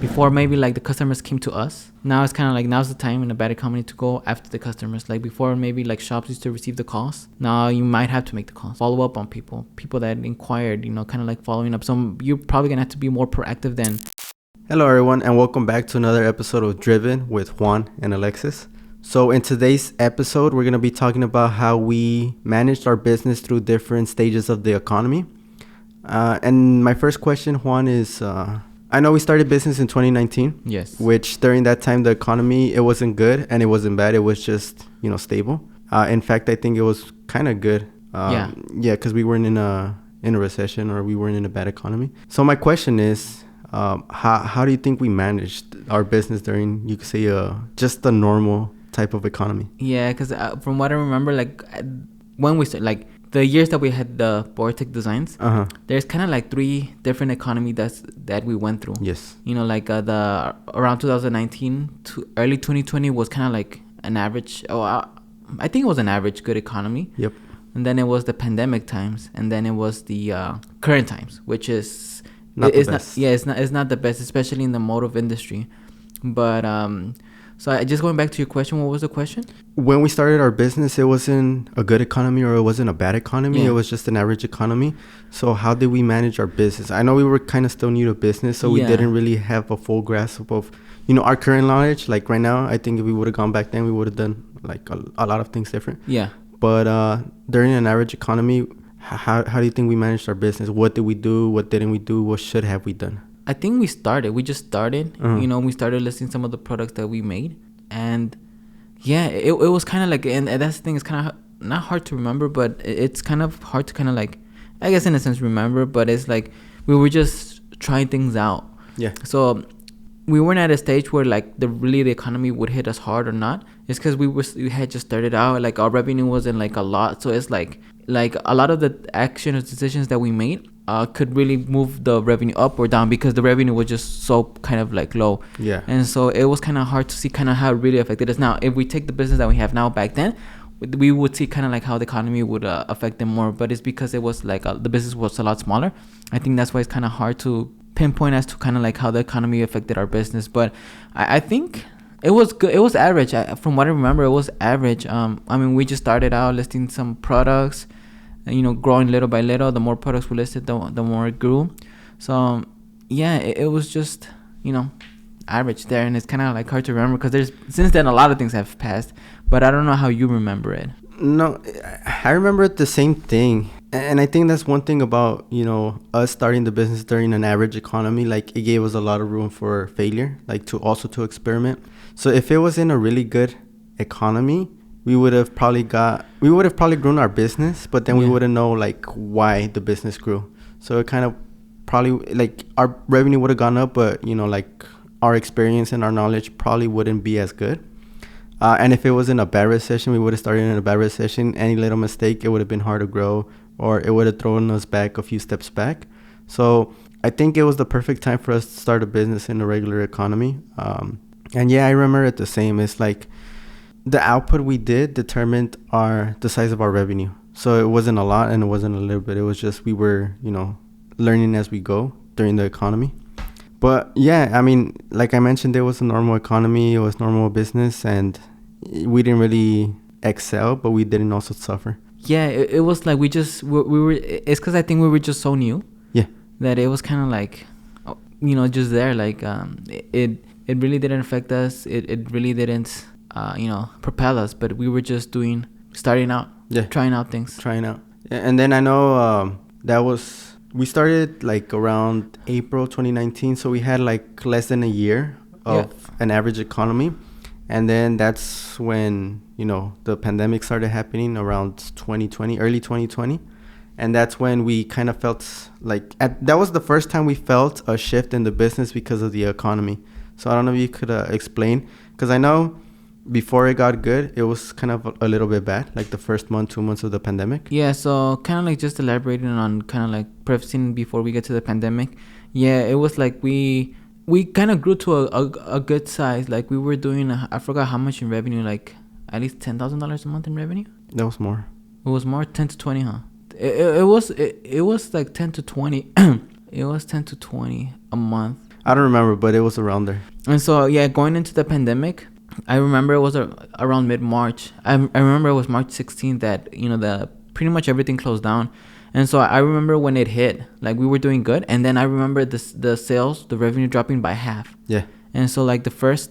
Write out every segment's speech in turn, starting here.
before maybe like the customers came to us. Now it's kind of like now's the time in a bad economy to go after the customers. Like before, maybe like shops used to receive the calls. Now you might have to make the calls, follow up on people that inquired, kind of like following up. So you're probably gonna have to be more proactive then. Hello everyone, and welcome back to another episode of Driven with Juan and Alexis. So in today's episode, we're going to be talking about how we managed our business through different stages of the economy. And my first question, Juan, is I know we started business in 2019. Yes. Which during that time, the economy, it wasn't good and it wasn't bad. It was just, stable. In fact, I think it was kind of good. Yeah, because we weren't in a recession, or we weren't in a bad economy. So my question is, how do you think we managed our business during, you could say, just a normal type of economy? Yeah, because from what I remember, like when we started, like the years that we had the Bortec designs, there's kind of like 3 different economy that we went through. Yes. Like the around 2019 to early 2020 was kind of like an average. I think it was an average good economy. Yep. And then it was the pandemic times, and then it was the current times, which is it's not the best, especially in the automotive industry. But so just going back to your question, what was the question? When we started our business, it wasn't a good economy or it wasn't a bad economy. Yeah. It was just an average economy. So how did we manage our business? I know we were kind of still new to business, so we didn't really have a full grasp of, our current knowledge. Like right now, I think if we would have gone back then, we would have done like a lot of things different. Yeah. But during an average economy, how do you think we managed our business? What did we do? What didn't we do? What should have we done? I think we just started. We started listing some of the products that we made. And yeah, it was kind of like, and that's the thing, it's kind of not hard to remember, but it's kind of hard to kind of like, I guess in a sense remember, but it's like we were just trying things out. Yeah. So we weren't at a stage where like the economy would hit us hard or not. It's because we had just started out, like our revenue wasn't like a lot. So it's like a lot of the action or decisions that we made could really move the revenue up or down, because the revenue was just so kind of like low. Yeah. And so it was kind of hard to see kind of how it really affected us. Now, if we take the business that we have now back then, we would see kind of like how the economy would affect them more. But it's because it was like the business was a lot smaller. I think that's why it's kind of hard to pinpoint as to kind of like how the economy affected our business. But I think it was good. It was average. From what I remember, it was average. We just started out listing some products, growing little by little. The more products we listed, the more it grew. So it was just average there, and it's kind of like hard to remember because since then a lot of things have passed, but I don't know how you remember it. No, I remember it the same thing, and I think that's one thing about us starting the business during an average economy. Like, it gave us a lot of room for failure, like to experiment. So if it was in a really good economy, we would have probably grown our business, but then we wouldn't know like why the business grew. So it kind of probably like our revenue would have gone up, but like our experience and our knowledge probably wouldn't be as good. And if it was in a bad recession, we would have started in a bad recession. Any little mistake, it would have been hard to grow, or it would have thrown us back a few steps back. So I think it was the perfect time for us to start a business in a regular economy. And I remember it the same. It's like the output we did determined the size of our revenue. So it wasn't a lot and it wasn't a little bit. It was just we were, learning as we go during the economy. But like I mentioned, it was a normal economy. It was normal business, and we didn't really excel, but we didn't also suffer. Yeah, it was like we were. It's because I think we were just so new. Yeah. That it was kind of like, just there. Like it really didn't affect us. It really didn't propel us. But we were just starting out. Yeah. Trying out things. And then I know we started like around April 2019, so we had like less than a year of an average economy. And then that's when the pandemic started happening around early 2020, and that's when we kind of felt like that was the first time we felt a shift in the business because of the economy. So I don't know if you could explain, because I know before it got good, it was kind of a little bit bad, like the first 2 months of the pandemic. Yeah, so kind of like just elaborating on kind of like prefacing before we get to the pandemic. Yeah, it was like we kind of grew to a good size. Like we were doing, I forgot how much in revenue, like at least $10,000 a month in revenue. That was more. It was more, 10 to 20, huh? It was like 10 to 20. It was 10 to 20 a month. I don't remember, but it was around there. And so, yeah, going into the pandemic, I remember it was around mid-March. I remember it was March 16th that, the pretty much everything closed down. And so I remember when it hit, like we were doing good. And then I remember the sales, the revenue dropping by half. Yeah. And so like the first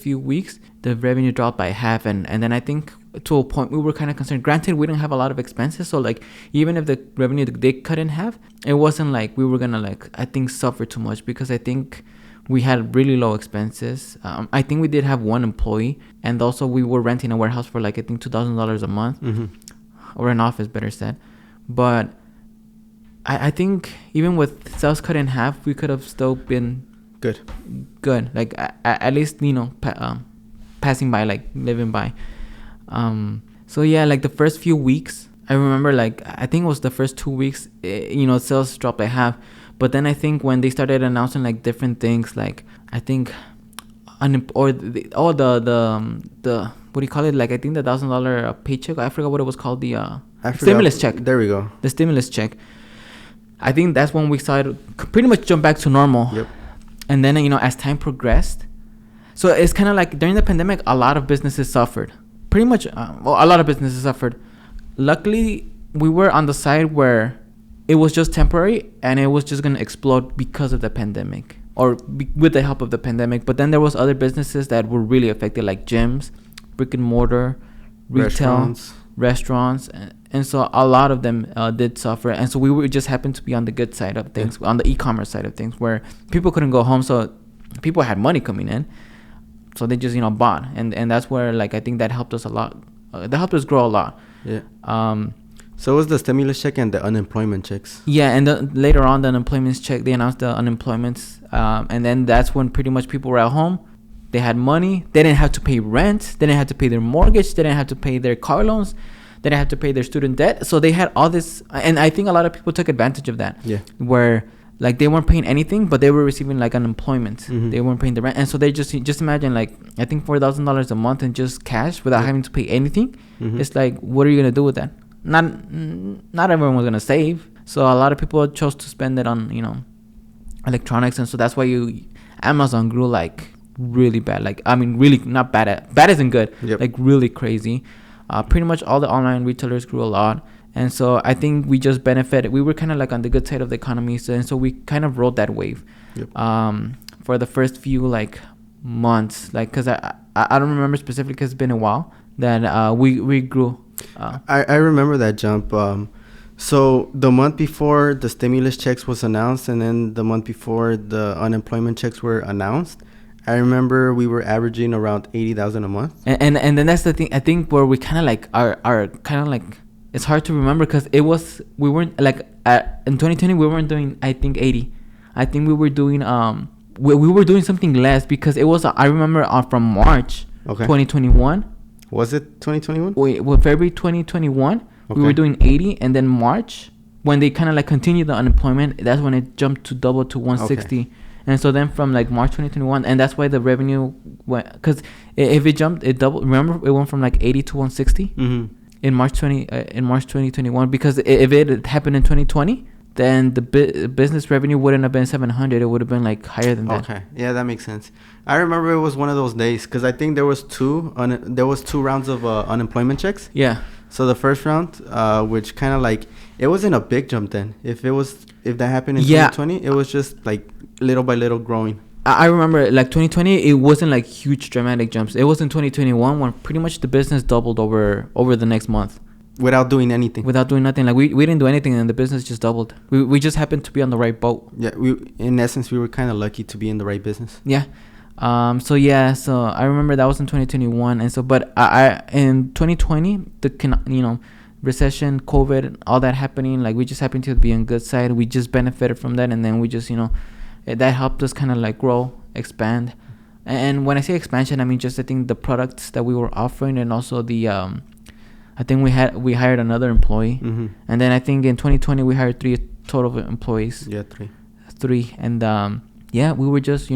few weeks, the revenue dropped by half. And then I think to a point we were kind of concerned. Granted, we didn't have a lot of expenses. So like even if the revenue did cut in half, it wasn't like we were going to like, I think, suffer too much because I think we had really low expenses. I think we did have one employee. And also we were renting a warehouse for like, I think $2,000 a month. Mm-hmm. Or an office, better said. But I think even with sales cut in half, we could have still been good. Like at least, passing by, like living by. So yeah, like the first few weeks, I remember like, I think it was the first 2 weeks, sales dropped by half. But then I think when they started announcing like different things, like I think, the what do you call it? Like I think the $1,000 paycheck. I forgot what it was called. The stimulus check. There we go. The stimulus check. I think that's when we saw it pretty much jump back to normal. Yep. And then as time progressed, so it's kind of like during the pandemic, a lot of businesses suffered. Pretty much, a lot of businesses suffered. Luckily, we were on the side where it was just temporary and it was just gonna explode because of the pandemic. Or with the help of the pandemic. But then there was other businesses that were really affected, like gyms, brick and mortar, retail, restaurants. And so a lot of them did suffer. And so we just happened to be on the good side of things, on the e-commerce side of things, where people couldn't go home. So people had money coming in. So they just, bought. And that's where, like, I think that helped us a lot. That helped us grow a lot. Yeah. So it was the stimulus check and the unemployment checks. Yeah, and later on, the unemployment check, they announced the unemployments. And then that's when pretty much people were at home. They had money. They didn't have to pay rent. They didn't have to pay their mortgage. They didn't have to pay their car loans. They didn't have to pay their student debt. So they had all this. And I think a lot of people took advantage of that. Yeah. Where, like, they weren't paying anything, but they were receiving, like, unemployment. Mm-hmm. They weren't paying the rent. And so they just imagine, like, I think $4,000 a month in just cash without having to pay anything. Mm-hmm. It's like, what are you going to do with that? Not everyone was gonna save, so a lot of people chose to spend it on electronics, and so that's why Amazon grew like really bad. Like I mean, really not bad. Bad isn't good. Yep. Like really crazy. Pretty much all the online retailers grew a lot, and so I think we just benefited. We were kind of like on the good side of the economy, and so we kind of rode that wave. Yep. For the first few like months, like because I don't remember specifically because it's been a while that we grew. I remember that jump. So the month before the stimulus checks was announced, and then the month before the unemployment checks were announced, I remember we were averaging around 80,000 a month. And then that's the thing. I think where we kind of like are kind of like, it's hard to remember because we weren't like in 2020 we weren't doing I think 80. I think we were doing we were doing something less because it was I remember from March 2021. Was it 2021? Well, February 2021, we were doing 80, and then March, when they kind of like continued the unemployment, that's when it jumped to double to 160. Okay. And so then from like March 2021, and that's why the revenue went, because if it jumped, it doubled. Remember, it went from like 80 to 160 mm-hmm. in March 2021. Because if it happened in 2020, then the business revenue wouldn't have been 700. It would have been like higher than that. Okay, yeah, that makes sense. I remember it was one of those days because I think there was two rounds of unemployment checks. Yeah. So the first round, which kind of like it wasn't a big jump then. If that happened in 2020, it was just like little by little growing. I remember like 2020, it wasn't like huge dramatic jumps. It was in 2021 when pretty much the business doubled over the next month. Without doing anything. Without doing nothing. Like we didn't do anything and the business just doubled. We just happened to be on the right boat. Yeah, in essence we were kind of lucky to be in the right business. Yeah. So I remember that was in 2021, and so but I in 2020 the recession, COVID, all that happening, like we just happened to be on good side. We just benefited from that, and then we just that helped us kind of like grow, expand. And when I say expansion, I mean just I think the products that we were offering, and also the I think we hired another employee, mm-hmm. and then I think in 2020 we hired 3 total employees. Yeah, 3, and we were just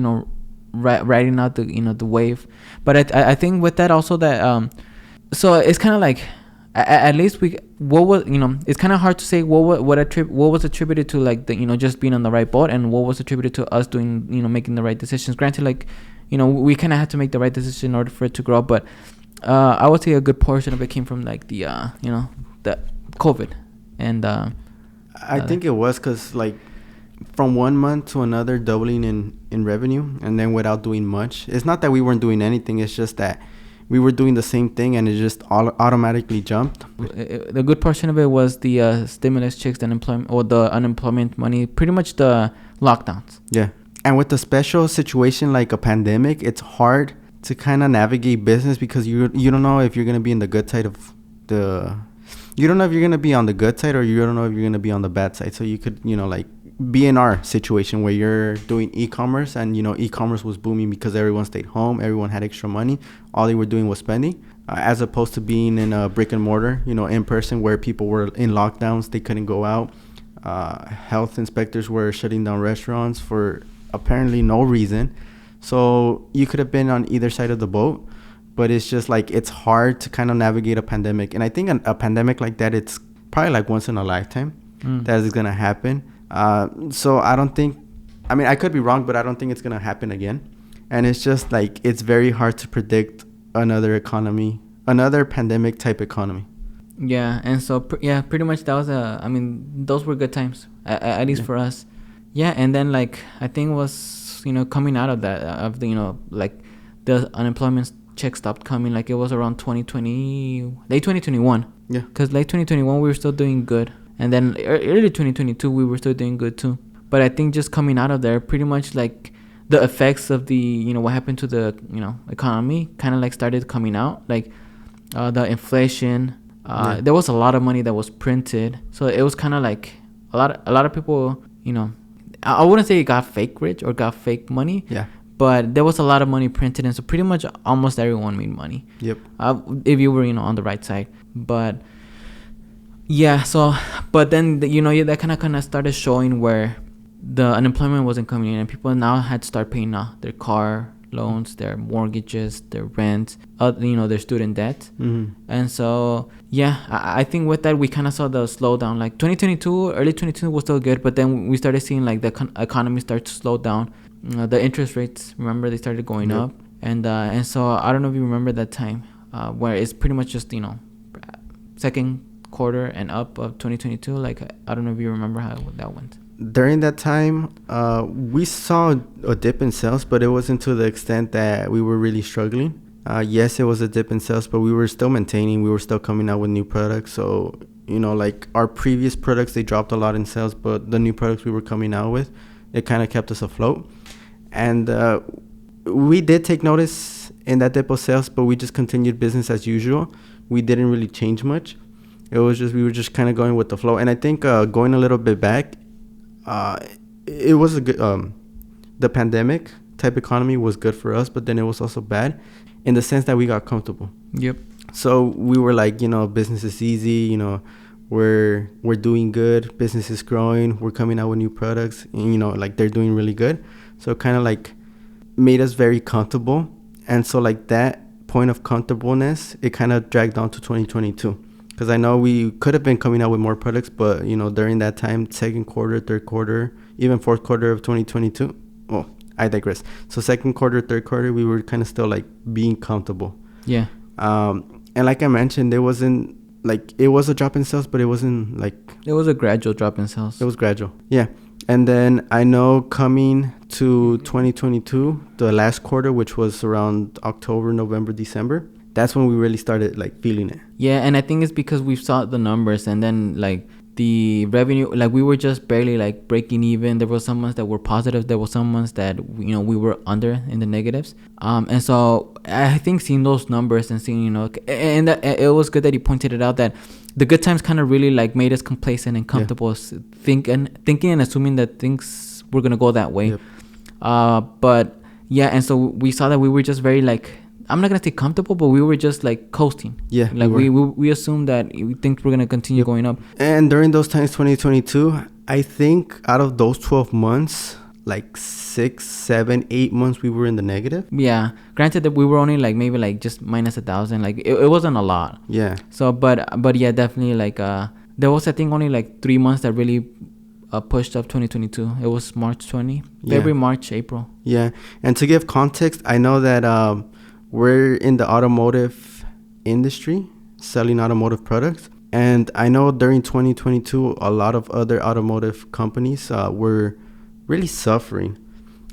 riding out the the wave. But I think with that also that so it's kind of like at least what was, it's kind of hard to say what was attributed to like the, just being on the right boat, and what was attributed to us doing, making the right decisions. Granted, like, we kind of had to make the right decision in order for it to grow, but I would say a good portion of it came from like the the COVID. And I think it was because like from one month to another, doubling in revenue, and then without doing much. It's not that we weren't doing anything, it's just that we were doing the same thing, and it just automatically jumped. The good portion of it was the stimulus checks, the unemployment money, pretty much the lockdowns. Yeah. And with the special situation like a pandemic, it's hard to kind of navigate business because you don't know if you're going to be in the good side of you don't know if you're going to be on the good side, or you don't know if you're going to be on the bad side. So you could, like be in our situation where you're doing e-commerce, and, e-commerce was booming because everyone stayed home. Everyone had extra money. All they were doing was spending, as opposed to being in a brick and mortar, in person, where people were in lockdowns. They couldn't go out. Health inspectors were shutting down restaurants for apparently no reason. So you could have been on either side of the boat. But it's just like, it's hard to kind of navigate a pandemic. And I think a pandemic like that, it's probably like once in a lifetime that is going to happen. So I don't think, I could be wrong, but I don't think it's going to happen again. And it's just like, it's very hard to predict another pandemic type economy. Yeah. And so, pretty much that was those were good times, at least for us. Yeah. And then like, I think it was, coming out of that, of the, like the unemployment check stopped coming, like it was around late 2021. Yeah. Because late 2021 we were still doing good, and then early 2022 we were still doing good too. But I think just coming out of there, pretty much like the effects of the what happened to the economy kind of like started coming out, like the inflation. There was a lot of money that was printed, so it was kind of like a lot of people, I wouldn't say it got fake rich or got fake money. Yeah. But there was a lot of money printed, and so pretty much almost everyone made money. Yep. If you were, on the right side. But yeah, so but then that kind of started showing where the unemployment wasn't coming in, and people now had to start paying their car loans, their mortgages, their rent, their student debt. Mm-hmm. And so I think with that we kind of saw the slowdown. Like 2022, early 2022 was still good, but then we started seeing like the economy start to slow down. The interest rates, remember, they started going up, and so I don't know if you remember that time where it's pretty much just second quarter and up of 2022. Like I don't know if you remember how that went. During that time, we saw a dip in sales, but it wasn't to the extent that we were really struggling. Yes, it was a dip in sales, but we were still maintaining. We were still coming out with new products. So like our previous products, they dropped a lot in sales, but the new products we were coming out with, it kind of kept us afloat. And we did take notice in that dip of sales, but we just continued business as usual. We didn't really change much. It was just, we were just kind of going with the flow. And I think going a little bit back, it was a good, the pandemic type economy was good for us, but then it was also bad in the sense that we got comfortable. Yep. So we were like, business is easy, we're doing good, business is growing, we're coming out with new products, and like they're doing really good. So it kind of like made us very comfortable. And so like that point of comfortableness, it kind of dragged on to 2022. Because I know we could have been coming out with more products, but, during that time, second quarter, third quarter, even fourth quarter of 2022. Oh, I digress. So second quarter, third quarter, we were kind of still like being comfortable. Yeah. And like I mentioned, it wasn't like, it was a drop in sales, but it wasn't like. It was a gradual drop in sales. It was gradual. Yeah. And then I know coming to 2022, the last quarter, which was around October, November, December, that's when we really started like feeling it. Yeah, and I think it's because we saw the numbers, and then like the revenue, like we were just barely like breaking even. There were some months that were positive. There were some months that we were under in the negatives. And so I think seeing those numbers and seeing and that, it was good that you pointed it out, that the good times kind of really like made us complacent and comfortable, thinking and assuming that things were gonna go that way. Yep. But yeah, and so we saw that we were just very like, I'm not gonna say comfortable, but we were just like coasting. Yeah, like we assumed that things were gonna continue going up. And during those times, 2022, I think out of those 12 months, like 6, 7, 8 months we were in the negative. Yeah, granted that we were only like maybe like just minus 1,000, like it wasn't a lot. Yeah. So but yeah, definitely like there was I think only like 3 months that really pushed up 2022. It was March 20, February, March, April. Yeah, and to give context, I know that we're in the automotive industry, selling automotive products, and I know during 2022 a lot of other automotive companies were really suffering.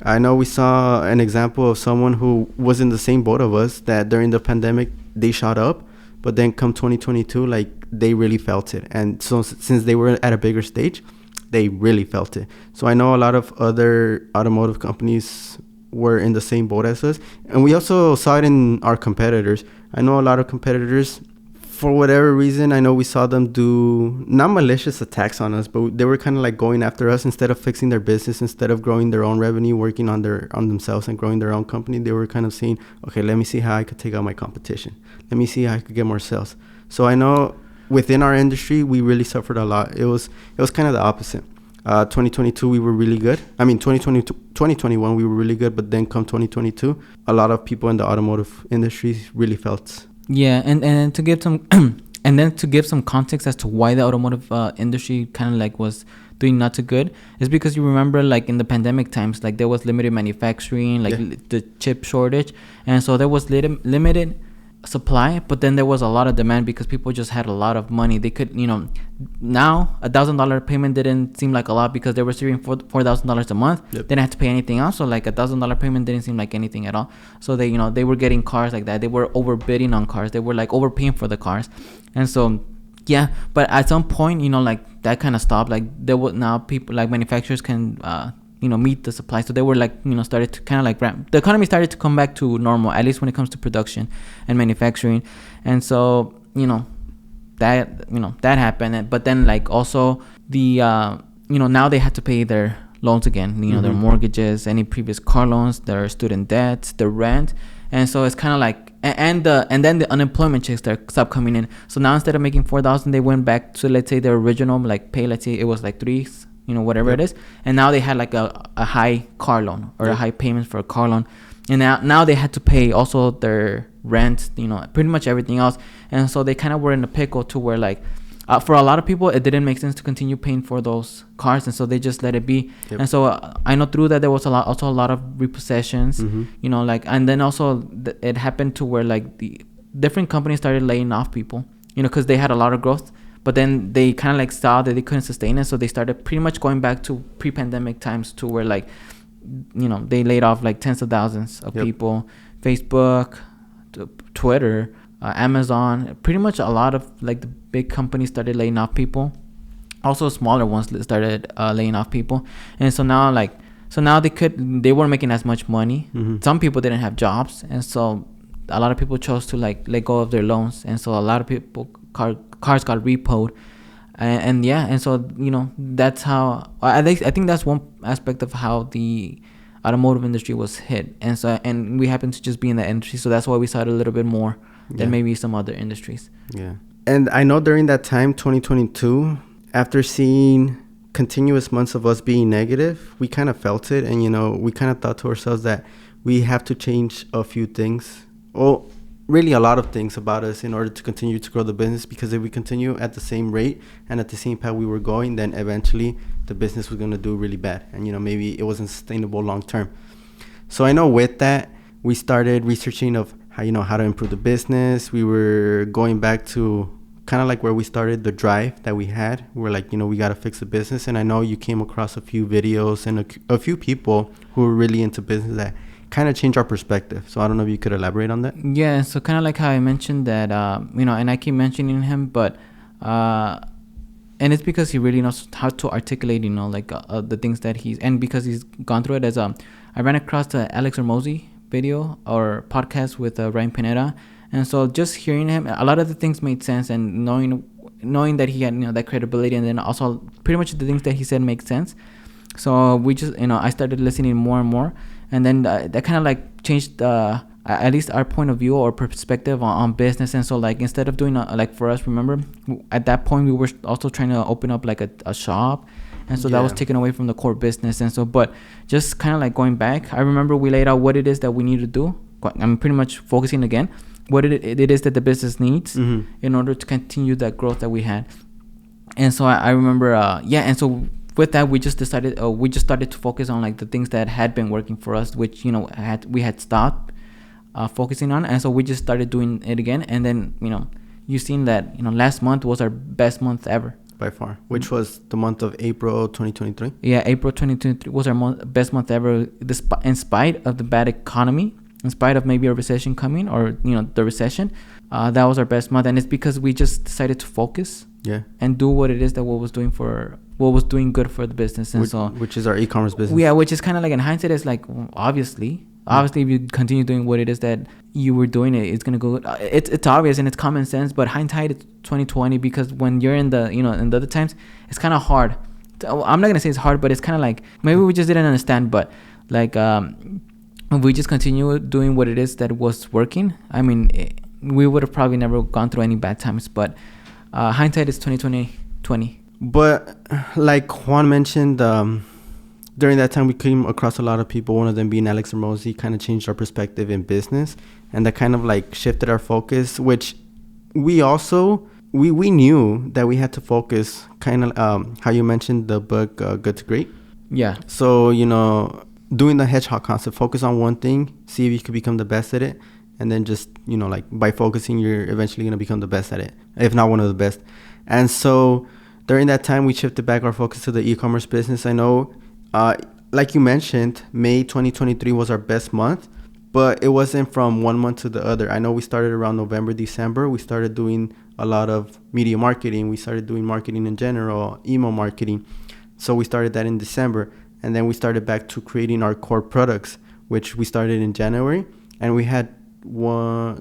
I know we saw an example of someone who was in the same boat of us, that during the pandemic they shot up, but then come 2022, like they really felt it. And so since they were at a bigger stage, they really felt it. So I know a lot of other automotive companies were in the same boat as us. And we also saw it in our competitors. I know a lot of competitors, for whatever reason, I know we saw them do not malicious attacks on us, but they were kind of like going after us. Instead of fixing their business, instead of growing their own revenue, working on themselves and growing their own company, they were kind of saying, okay, let me see how I could take out my competition. Let me see how I could get more sales. So I know within our industry, we really suffered a lot. It was kind of the opposite. 2022, we were really good. I mean, 2021, we were really good. But then come 2022, a lot of people in the automotive industry really felt. Yeah, and to give some and then to give some context as to why the automotive industry kind of like was doing not too good, is because you remember like in the pandemic times, like there was limited manufacturing, like the chip shortage, and so there was limited supply, but then there was a lot of demand because people just had a lot of money. They could, now $1,000 payment didn't seem like a lot because they were receiving $4,000 a month. They didn't have to pay anything else, so like $1,000 payment didn't seem like anything at all. So they were getting cars like that. They were overbidding on cars. They were like overpaying for the cars, and so yeah. But at some point, like that kind of stopped. Like there was now people like manufacturers can meet the supply. So they were like, started to kind of like ramp. The economy started to come back to normal, at least when it comes to production and manufacturing. And so, that happened. But then like also the, now they had to pay their loans again, their mortgages, any previous car loans, their student debts, their rent. And so it's kind of like, and then the unemployment checks that stopped coming in. So now instead of making 4,000, they went back to, let's say, their original like pay. Let's say it was like 3, whatever it is, and now they had like a high car loan or a high payment for a car loan, and now they had to pay also their rent, pretty much everything else. And so they kind of were in a pickle to where like for a lot of people it didn't make sense to continue paying for those cars, and so they just let it be. And so I know through that there was a lot of repossessions, like, and then also it happened to where like the different companies started laying off people, because they had a lot of growth. But then they kind of like saw that they couldn't sustain it, so they started pretty much going back to pre-pandemic times, to where like, they laid off like tens of thousands of people. Facebook, Twitter, Amazon, pretty much a lot of like the big companies started laying off people. Also, smaller ones started laying off people, and so now they weren't making as much money. Some people didn't have jobs, and so a lot of people chose to like let go of their loans, and so a lot of people cars got repoed, and so that's how I think that's one aspect of how the automotive industry was hit, and we happen to just be in that industry, so that's why we saw it a little bit more than maybe some other industries. And I know during that time, 2022, after seeing continuous months of us being negative, we kind of felt it, and we kind of thought to ourselves that we have to change a few things. Well, really a lot of things about us in order to continue to grow the business, because if we continue at the same rate and at the same path we were going, then eventually the business was going to do really bad, and maybe it wasn't sustainable long term. So I know with that we started researching of how to improve the business. We were going back to kind of like where we started, the drive that we had. We're like, we got to fix the business. And I know you came across a few videos and a few people who were really into business that kind of change our perspective. So I don't know if you could elaborate on that. Yeah, so kind of like how I mentioned that, and I keep mentioning him, but and it's because he really knows how to articulate, the things that and because he's gone through it. As I ran across the Alex Hormozi video or podcast with Ryan Pineda, and so just hearing him, a lot of the things made sense, and knowing that he had that credibility, and then also pretty much the things that he said make sense. So we just I started listening more and more. And then that kind of like changed at least our point of view or perspective on business. And so like instead of doing like for us, remember at that point we were also trying to open up like a shop, and so that was taken away from the core business. And so, but just kind of like going back, I remember we laid out what it is that we need to do. I'm pretty much focusing again what it is that the business needs in order to continue that growth that we had. And so I remember and so with that we just decided we just started to focus on like the things that had been working for us, which we had stopped focusing on. And so we just started doing it again. And then you've seen that last month was our best month ever by far, which was the month of April 2023. Yeah, April 2023 was our best month ever, in spite of the bad economy, in spite of maybe a recession coming, or the recession. That was our best month. And it's because we just decided to focus and do what it is that what was doing good for the business. And which is our e-commerce business. Yeah, which is kind of like, in hindsight, it's like, obviously if you continue doing what it is that you were doing, it's gonna go. It's obvious and it's common sense, but hindsight, it's 2020, because when you're in the in the other times, it's kind of hard. I'm not gonna say it's hard, but it's kind of like maybe we just didn't understand. But like if we just continue doing what it is that was working, I mean, we would have probably never gone through any bad times. But hindsight is 2020. But like Juan mentioned, during that time we came across a lot of people, one of them being Alex Ramosi, kind of changed our perspective in business, and that kind of like shifted our focus, which we also we knew that we had to focus, kind of how you mentioned the book Good to Great. Yeah. So doing the hedgehog concept, focus on one thing, see if you could become the best at it, and then just like by focusing, you're eventually going to become the best at it, if not one of the best. And so during that time we shifted back our focus to the e-commerce business. I know like you mentioned, May 2023 was our best month, but it wasn't from one month to the other. I know we started around November, December. We started doing a lot of media marketing. We started doing marketing in general, email marketing. So we started that in December. And then we started back to creating our core products, which we started in January. And we had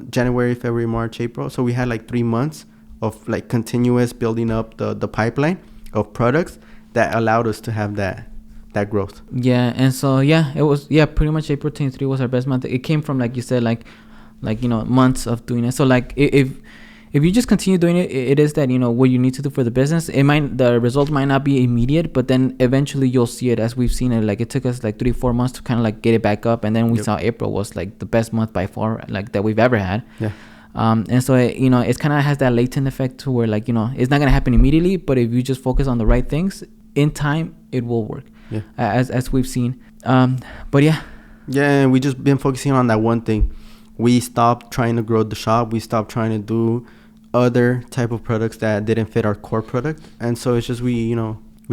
January, February, March, April. So we had like 3 months of like continuous building up the pipeline of products that allowed us to have that growth. Yeah. And so it was pretty much April 23 was our best month. It came from, like you said, like months of doing it. So like if you just continue doing it, it is that what you need to do for the business. The result might not be immediate, but then eventually you'll see it, as we've seen it. Like it took us like 3-4 months to kind of like get it back up, and then we saw April was like the best month by far, like that we've ever had. And so it kind of has that latent effect to where like it's not gonna happen immediately, but if you just focus on the right things, in time it will work. As we've seen. But and we just been focusing on that one thing. We stopped trying to grow the shop. We stopped trying to do other type of products that didn't fit our core product, and so it's just we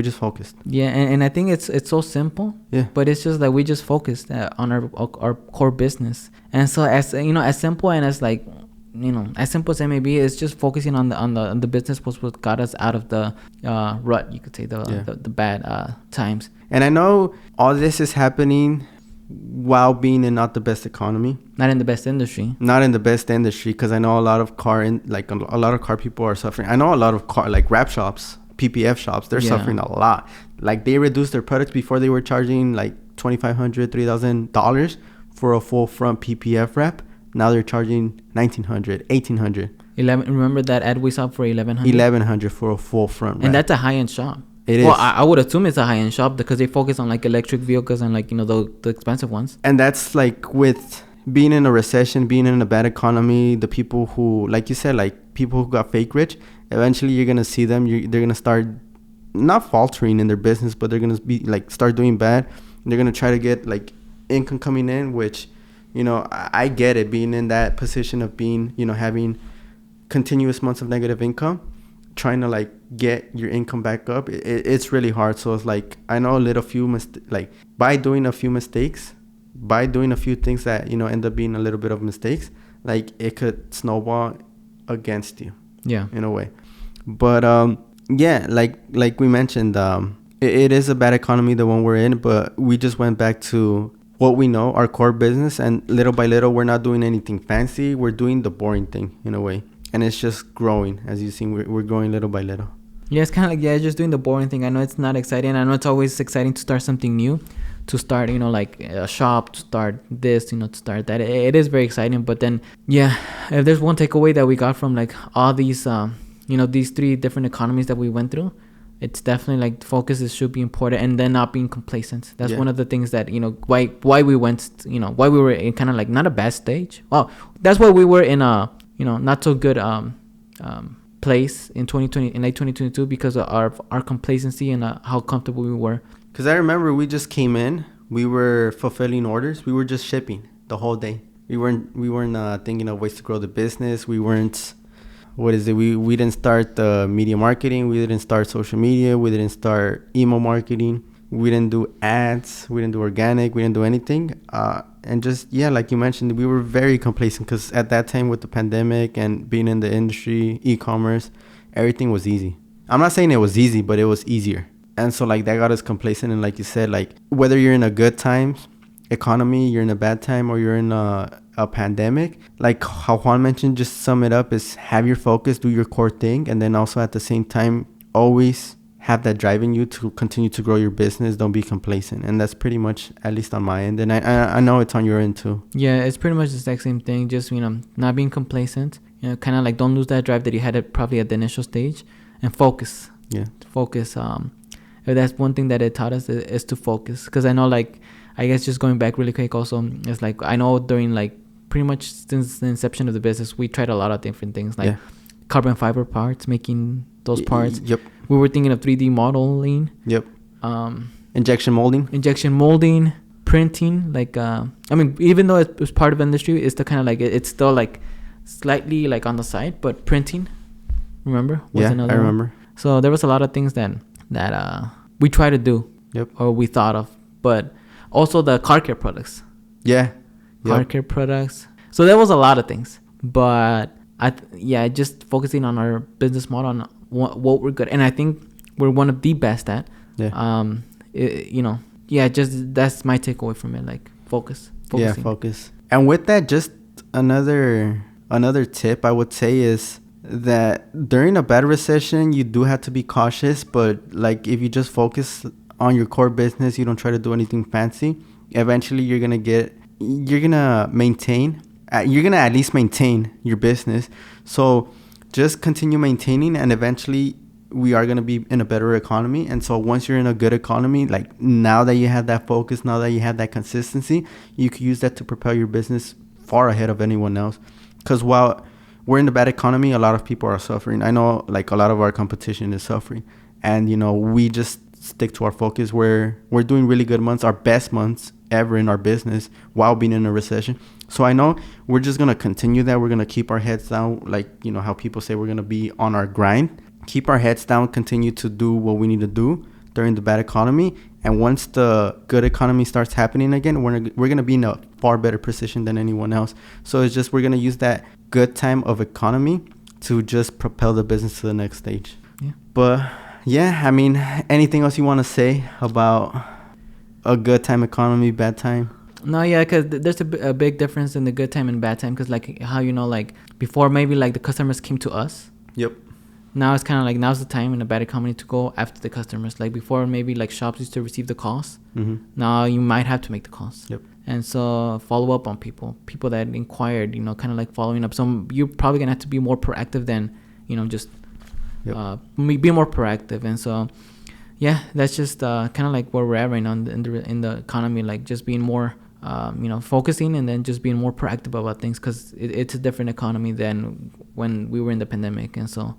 just focused. And I think it's so simple. But it's just that we just focused on our core business. And so as as simple and as like as simple as it may be, it's just focusing on the business was what got us out of the rut, you could say, the bad times. And I know all this is happening while being in not the best economy, not in the best industry, because I know a lot of a lot of car people are suffering. I know a lot of car like wrap shops, PPF shops, they're suffering a lot. Like they reduced their products. Before they were charging like $2,500, $3,000 for a full front PPF wrap. Now they're charging $1,900, $1,800. Remember that ad we saw for $1,100? $1,100 for a full front wrap. And that's a high-end shop. It is. Well, I would assume it's a high-end shop because they focus on like electric vehicles and like the expensive ones. And that's like with being in a recession, being in a bad economy, the people who, like you said, like people who got fake rich, eventually you're gonna see them. They're gonna start not faltering in their business, but they're gonna be like start doing bad. And they're gonna try to get like income coming in, which I get it, being in that position of being having continuous months of negative income, trying to like get your income back up. It's really hard. So it's like I know by doing a few mistakes, by doing a few things that end up being a little bit of mistakes, like it could snowball against you. In a way. But like we mentioned, it is a bad economy, the one we're in, but we just went back to what we know, our core business, and little by little we're not doing anything fancy. We're doing the boring thing in a way, and it's just growing. As you've seen, we're growing little by little. It's kind of like just doing the boring thing. I know it's not exciting. I know it's always exciting to start something new, to start like a shop, to start this, to start that. It is very exciting. But then if there's one takeaway that we got from like all these these 3 different economies that we went through, it's definitely like focus should be important, and then not being complacent. That's Yeah. one of the things that, you know, why we went, you know, why we were in kind of like not a bad stage. Well, that's why we were in a, you know, not so good place in 2020, in late 2022, because of our complacency and how comfortable we were. Because I remember we just came in, we were fulfilling orders, we were just shipping the whole day. We weren't thinking of ways to grow the business. We weren't, we didn't start the media marketing. We didn't start social media. We didn't start email marketing. We didn't do ads. We didn't do organic. We didn't do anything. And just, yeah, like you mentioned, we were very complacent because at that time with the pandemic and being in the industry, e-commerce, everything was easy. I'm not saying it was easy, but it was easier. And so like that got us complacent. And like you said, like whether you're in a good times economy, you're in a bad time, or you're in a pandemic, like how Juan mentioned, just sum it up is have your focus, do your core thing, and then also at the same time always have that driving you to continue to grow your business. Don't be complacent. And that's pretty much, at least on my end, and I know it's on your end too. Yeah, it's pretty much the exact same thing. Just, you know, not being complacent, you know, kind of like don't lose that drive that you had probably at the initial stage, and focus. Yeah, focus. That's one thing that it taught us is to focus. Because I know, like, I guess just going back really quick also, it's like I know during like pretty much since the inception of the business, we tried a lot of different things, like carbon fiber parts, making those parts. Yep. We were thinking of 3D modeling. Yep. Injection molding, printing. Like, I mean, even though it was part of industry, it's still kind of like it's still like slightly like on the side, but printing. Remember? I remember. One. So there was a lot of things that we tried to do. Yep. Or we thought of, but also the car care products. Yeah. Car care products. So there was a lot of things, but just focusing on our business model, on what we're good, and I think we're one of the best at. Yeah. Just that's my takeaway from it. Like focusing. Yeah, focus. And with that, just another tip I would say is that during a bad recession, you do have to be cautious. But like if you just focus on your core business, you don't try to do anything fancy, eventually you're gonna at least maintain your business. So just continue maintaining, and eventually we are gonna be in a better economy. And so once you're in a good economy, like now that you have that focus, now that you have that consistency, you can use that to propel your business far ahead of anyone else. Because while we're in a bad economy, a lot of people are suffering. I know like a lot of our competition is suffering, and you know, we just stick to our focus. We're doing really good months, our best months ever in our business while being in a recession. So I know we're just going to continue that. We're going to keep our heads down, like, you know, how people say we're going to be on our grind. Keep our heads down, continue to do what we need to do during the bad economy. And once the good economy starts happening again, we're going to be in a far better position than anyone else. So it's just we're going to use that good time of economy to just propel the business to the next stage. Yeah. But yeah, I mean, anything else you want to say about a good time economy, bad time? No, yeah, because there's a big difference in the good time and bad time. Because like how, you know, like before maybe like the customers came to us. Yep. Now it's kind of like now's the time in a bad economy to go after the customers. Like before maybe like shops used to receive the calls. Mm-hmm. Now you might have to make the calls. Yep. And so follow up on people that inquired, you know, kind of like following up. So you're probably gonna have to be more proactive than, you know, just be more proactive. And so yeah, that's just kind of like where we're at right now in the economy, like just being more focusing, and then just being more proactive about things, because it's a different economy than when we were in the pandemic. And so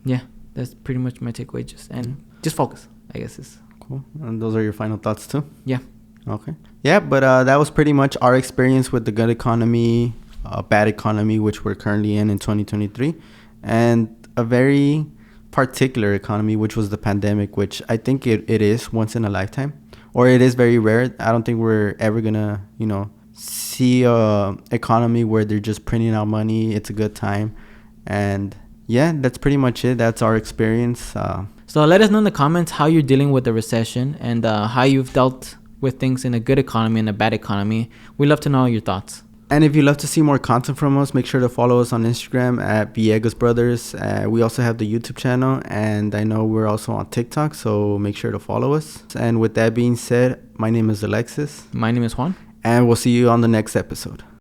yeah, that's pretty much my takeaway. Just focus, I guess. Is cool. And those are your final thoughts too? Yeah. Okay. Yeah, but that was pretty much our experience with the good economy, bad economy, which we're currently in 2023, and a very particular economy, which was the pandemic, which I think it is once in a lifetime, or it is very rare. I don't think we're ever gonna, you know, see a economy where they're just printing out money. It's a good time. And yeah, that's pretty much it. That's our experience. So let us know in the comments how you're dealing with the recession, and how you've dealt with things in a good economy and a bad economy. We'd love to know your thoughts. And if you'd love to see more content from us, make sure to follow us on Instagram at Villegas Brothers. We also have the YouTube channel, and I know we're also on TikTok, so make sure to follow us. And with that being said, my name is Alexis. My name is Juan. And we'll see you on the next episode.